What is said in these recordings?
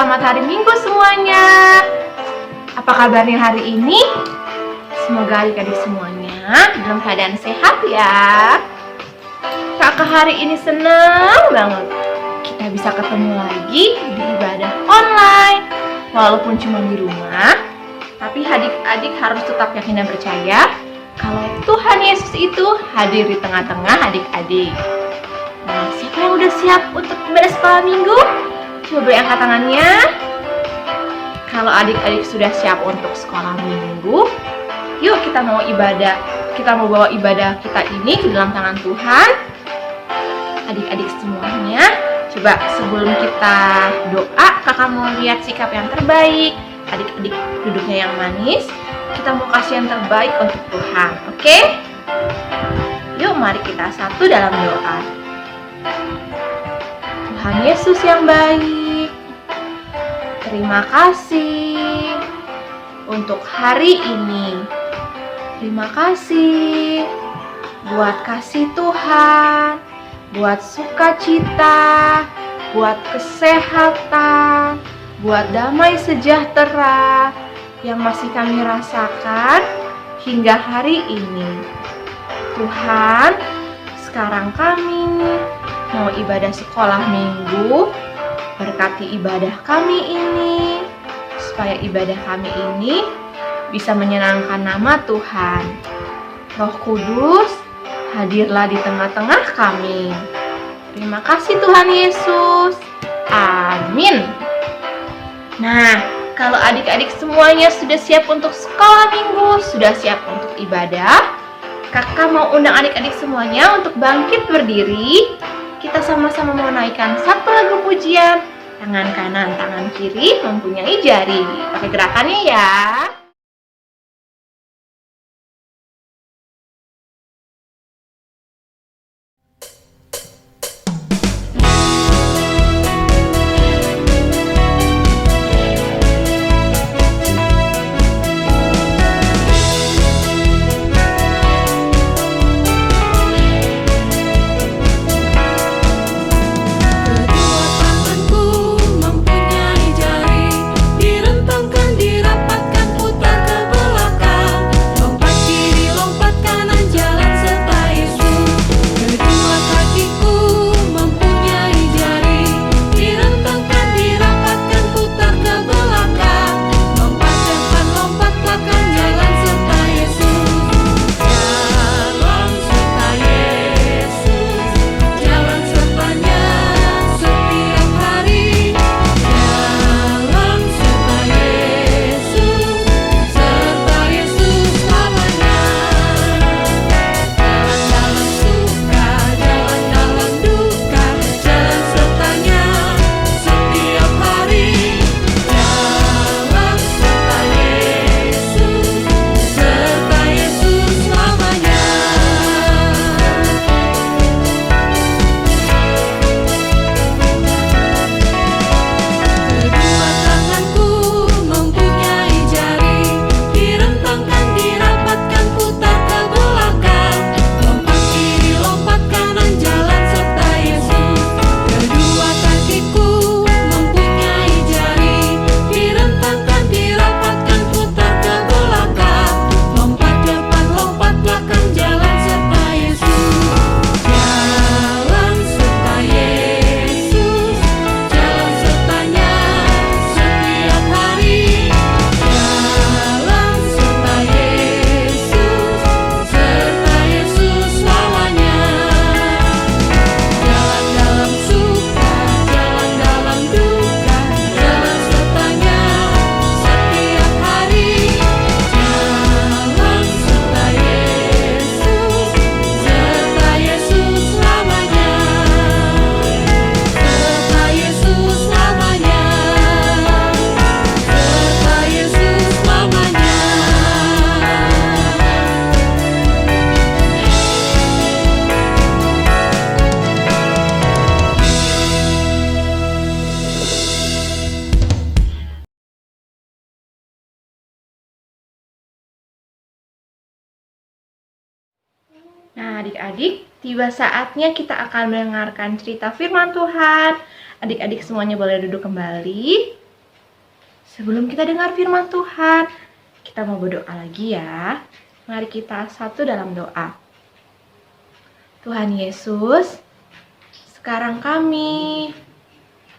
Selamat hari Minggu semuanya. Apa kabarnya hari ini? Semoga adik-adik semuanya dalam keadaan sehat ya. Kakak hari ini senang banget kita bisa ketemu lagi di ibadah online. Walaupun cuma di rumah, tapi adik-adik harus tetap yakin dan percaya kalau Tuhan Yesus itu hadir di tengah-tengah adik-adik. Nah, siapa yang udah siap untuk ibadah sekolah minggu? Coba beri angkat tangannya. Kalau adik-adik sudah siap untuk sekolah minggu, yuk kita mau ibadah. Kita mau bawa ibadah kita ini ke dalam tangan Tuhan. Adik-adik semuanya, coba sebelum kita doa, kakak mau lihat sikap yang terbaik. Adik-adik duduknya yang manis. Kita mau kasih yang terbaik untuk Tuhan, oke? Yuk mari kita satu dalam doa. Tuhan Yesus yang baik, terima kasih untuk hari ini. Terima kasih buat kasih Tuhan, buat sukacita, buat kesehatan, buat damai sejahtera yang masih kami rasakan hingga hari ini. Tuhan, sekarang kami mau ibadah sekolah minggu, berkati ibadah kami ini, supaya ibadah kami ini bisa menyenangkan nama Tuhan. Roh Kudus, hadirlah di tengah-tengah kami. Terima kasih Tuhan Yesus. Amin. Nah, kalau adik-adik semuanya sudah siap untuk sekolah minggu, sudah siap untuk ibadah, kakak mau undang adik-adik semuanya untuk bangkit berdiri. Kita sama-sama mau naikkan satu lagu pujian. Tangan kanan, tangan kiri mempunyai jari. Pakai gerakannya ya. Nah, adik-adik, tiba saatnya kita akan mendengarkan cerita firman Tuhan. Adik-adik semuanya boleh duduk kembali. Sebelum kita dengar firman Tuhan, kita mau berdoa lagi ya. Mari kita satu dalam doa. Tuhan Yesus, sekarang kami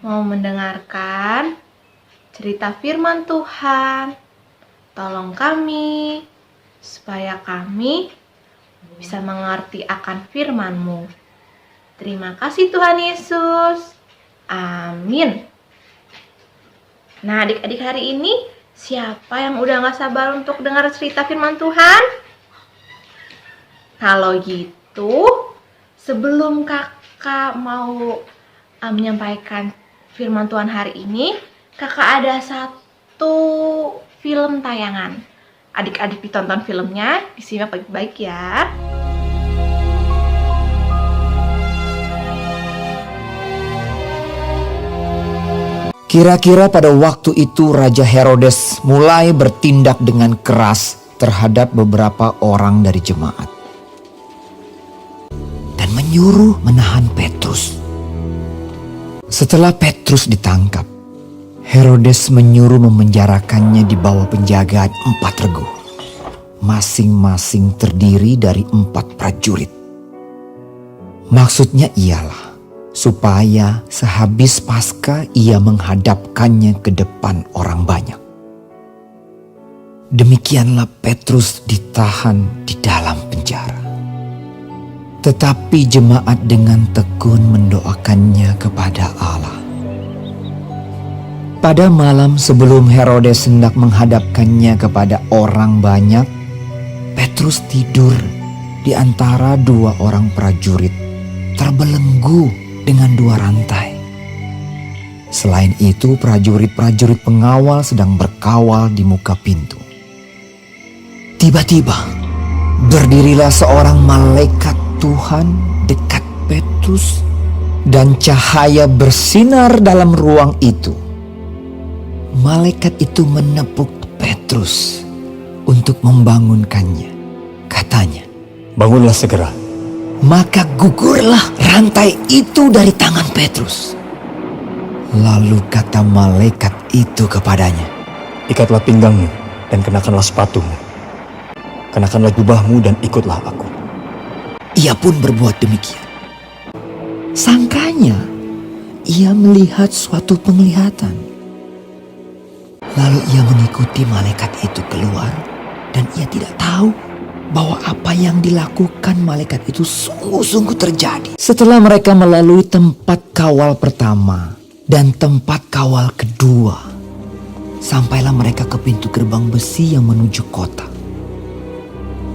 mau mendengarkan cerita firman Tuhan. Tolong kami supaya kami bisa mengerti akan firman-Mu. Terima kasih Tuhan Yesus. Amin. Nah, adik-adik, hari ini siapa yang udah gak sabar untuk dengar cerita firman Tuhan? Kalau gitu, sebelum kakak mau menyampaikan firman Tuhan hari ini, kakak ada satu film tayangan. Adik-adik ditonton filmnya, disimak baik-baik ya. Kira-kira pada waktu itu Raja Herodes mulai bertindak dengan keras terhadap beberapa orang dari jemaat dan menyuruh menahan Petrus. Setelah Petrus ditangkap, Herodes menyuruh memenjarakannya di bawah penjagaan 4 regu, masing-masing terdiri dari 4 prajurit. Maksudnya ialah supaya sehabis Paskah ia menghadapkannya ke depan orang banyak. Demikianlah Petrus ditahan di dalam penjara. Tetapi jemaat dengan tekun mendoakannya kepada Allah. Pada malam sebelum Herodes hendak menghadapkannya kepada orang banyak, Petrus tidur di antara 2 orang prajurit, terbelenggu dengan 2 rantai. Selain itu, prajurit-prajurit pengawal sedang berkawal di muka pintu. Tiba-tiba, berdirilah seorang malaikat Tuhan dekat Petrus dan cahaya bersinar dalam ruang itu. Malaikat itu menepuk Petrus untuk membangunkannya. Katanya, "Bangunlah segera." Maka gugurlah rantai itu dari tangan Petrus. Lalu kata malaikat itu kepadanya, "Ikatlah pinggangmu dan kenakanlah sepatumu. Kenakanlah jubahmu dan ikutlah aku." Ia pun berbuat demikian. Sangkanya ia melihat suatu penglihatan. Lalu ia mengikuti malaikat itu keluar dan ia tidak tahu bahwa apa yang dilakukan malaikat itu sungguh-sungguh terjadi. Setelah mereka melalui tempat kawal pertama dan tempat kawal kedua, sampailah mereka ke pintu gerbang besi yang menuju kota.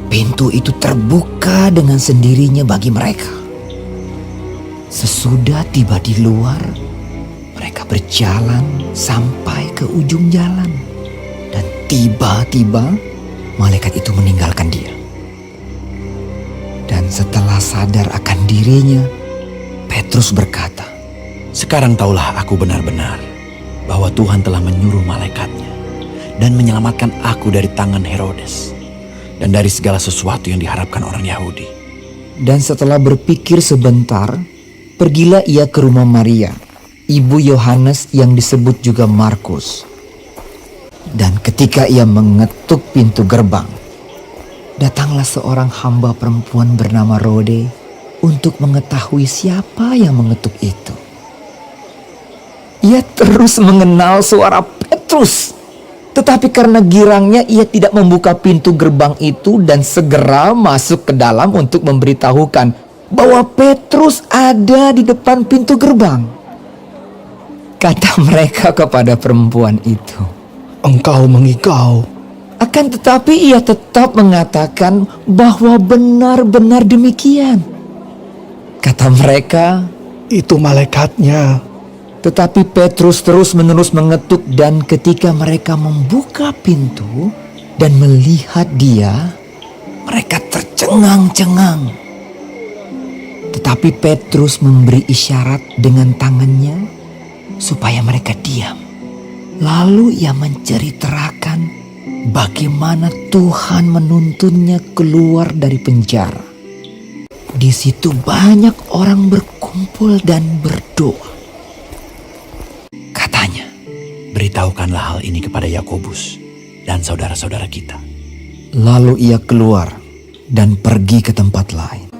Pintu itu terbuka dengan sendirinya bagi mereka. Sesudah tiba di luar, mereka berjalan sampai ke ujung jalan. Dan tiba-tiba malaikat itu meninggalkan dia. Dan setelah sadar akan dirinya, Petrus berkata, "Sekarang taulah aku benar-benar bahwa Tuhan telah menyuruh malaikatnya dan menyelamatkan aku dari tangan Herodes dan dari segala sesuatu yang diharapkan orang Yahudi." Dan setelah berpikir sebentar, pergilah ia ke rumah Maria, ibu Yohanes yang disebut juga Markus. Dan ketika ia mengetuk pintu gerbang, datanglah seorang hamba perempuan bernama Rode untuk mengetahui siapa yang mengetuk itu. Ia terus mengenal suara Petrus, tetapi karena girangnya ia tidak membuka pintu gerbang itu dan segera masuk ke dalam untuk memberitahukan bahwa Petrus ada di depan pintu gerbang. Kata mereka kepada perempuan itu, "Engkau mengigau." Akan tetapi ia tetap mengatakan bahwa benar-benar demikian. Kata mereka, "Itu malaikatnya." tetapi Petrus terus-menerus mengetuk dan ketika mereka membuka pintu dan melihat dia, mereka tercengang-cengang. Tetapi Petrus memberi isyarat dengan tangannya supaya mereka diam. Lalu ia menceritakan bagaimana Tuhan menuntunnya keluar dari penjara. Di situ banyak orang berkumpul dan berdoa. Katanya, beritahukanlah hal ini kepada Yakobus dan saudara-saudara kita. Lalu ia keluar dan pergi ke tempat lain.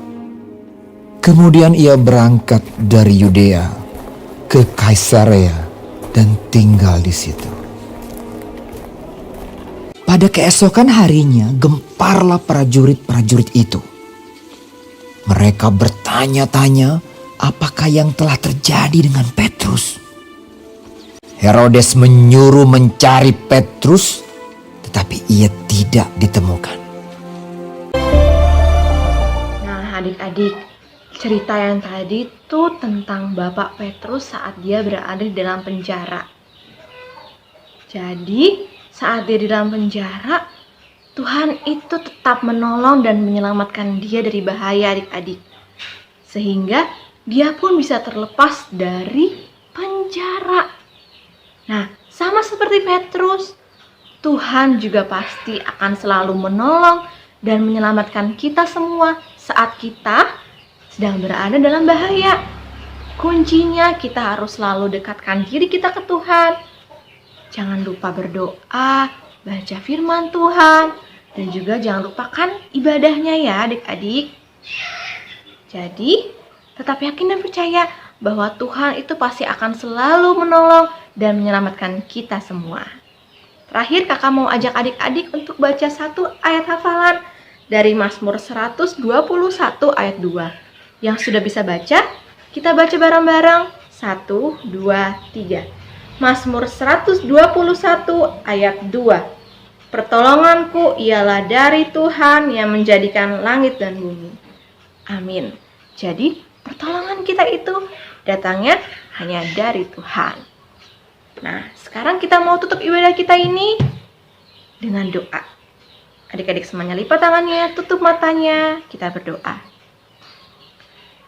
Kemudian ia berangkat dari Yudea ke Kaisarea dan tinggal di situ. Pada keesokan harinya gemparlah prajurit-prajurit itu. Mereka bertanya-tanya apakah yang telah terjadi dengan Petrus. Herodes menyuruh mencari Petrus, tetapi ia tidak ditemukan. Nah, adik-adik, cerita yang tadi tuh tentang Bapak Petrus saat dia berada di dalam penjara. Jadi, saat dia di dalam penjara, Tuhan itu tetap menolong dan menyelamatkan dia dari bahaya, adik-adik. Sehingga dia pun bisa terlepas dari penjara. Nah, sama seperti Petrus, Tuhan juga pasti akan selalu menolong dan menyelamatkan kita semua saat kita sedang berada dalam bahaya. Kuncinya kita harus selalu dekatkan diri kita ke Tuhan. Jangan lupa berdoa, baca firman Tuhan, dan juga jangan lupakan ibadahnya ya adik-adik. Jadi, tetap yakin dan percaya bahwa Tuhan itu pasti akan selalu menolong dan menyelamatkan kita semua. Terakhir, kakak mau ajak adik-adik untuk baca satu ayat hafalan dari Mazmur 121 ayat 2. Yang sudah bisa baca, kita baca bareng-bareng. 1, 2, 3. Mazmur 121 ayat 2. Pertolonganku ialah dari Tuhan yang menjadikan langit dan bumi. Amin. Jadi, pertolongan kita itu datangnya hanya dari Tuhan. Nah, sekarang kita mau tutup ibadah kita ini dengan doa. Adik-adik semuanya lipat tangannya, tutup matanya, kita berdoa.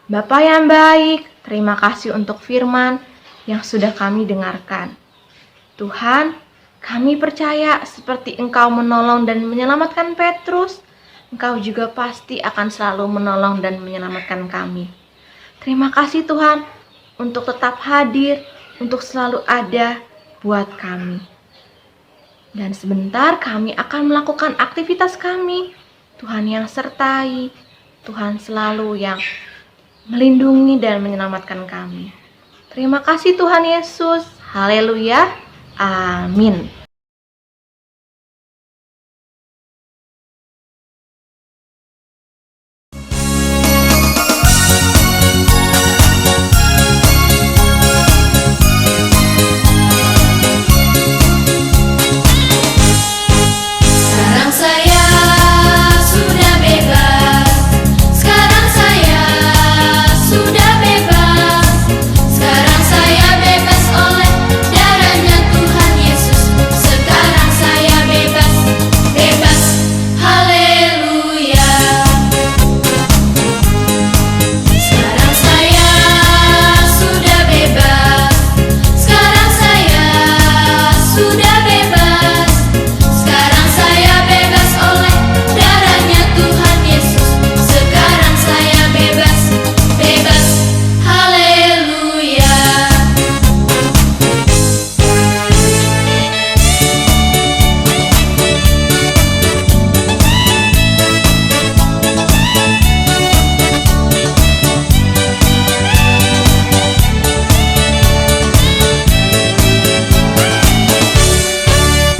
Bapa yang baik, terima kasih untuk firman yang sudah kami dengarkan. Tuhan, kami percaya seperti Engkau menolong dan menyelamatkan Petrus, Engkau juga pasti akan selalu menolong dan menyelamatkan kami. Terima kasih Tuhan untuk tetap hadir, untuk selalu ada buat kami. Dan sebentar kami akan melakukan aktivitas kami. Tuhan yang sertai, Tuhan selalu yang melindungi dan menyelamatkan kami. Terima kasih Tuhan Yesus. Haleluya. Amin. Sekarang saya sudah bebas. Sekarang saya sudah bebas. Sekarang saya bebas oleh darahnya Tuhan Yesus. Sekarang saya bebas, bebas. Haleluya. Sekarang saya sudah bebas. Sekarang saya sudah bebas. Sekarang saya bebas oleh darahnya Tuhan Yesus. Sekarang saya bebas, bebas. Haleluya.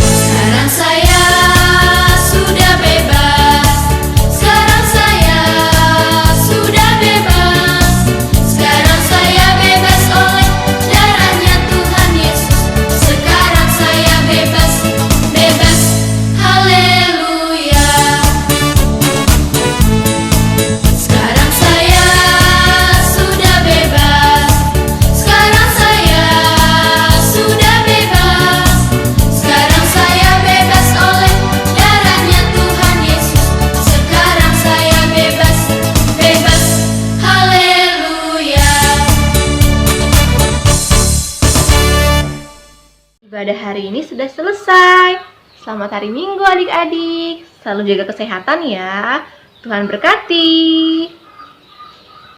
Sekarang saya sudah bebas. Sekarang saya sudah bebas. Sekarang saya bebas oleh darahnya Tuhan Yesus. Sekarang saya bebas, bebas. Haleluya. Sekarang saya sudah bebas. Sekarang saya sudah bebas. Sekarang saya bebas oleh darahnya Tuhan Yesus. Sekarang saya bebas, bebas. Haleluya. Ibadah hari ini sudah selesai. Selamat hari Minggu adik-adik. Selalu jaga kesehatan ya. Tuhan berkati.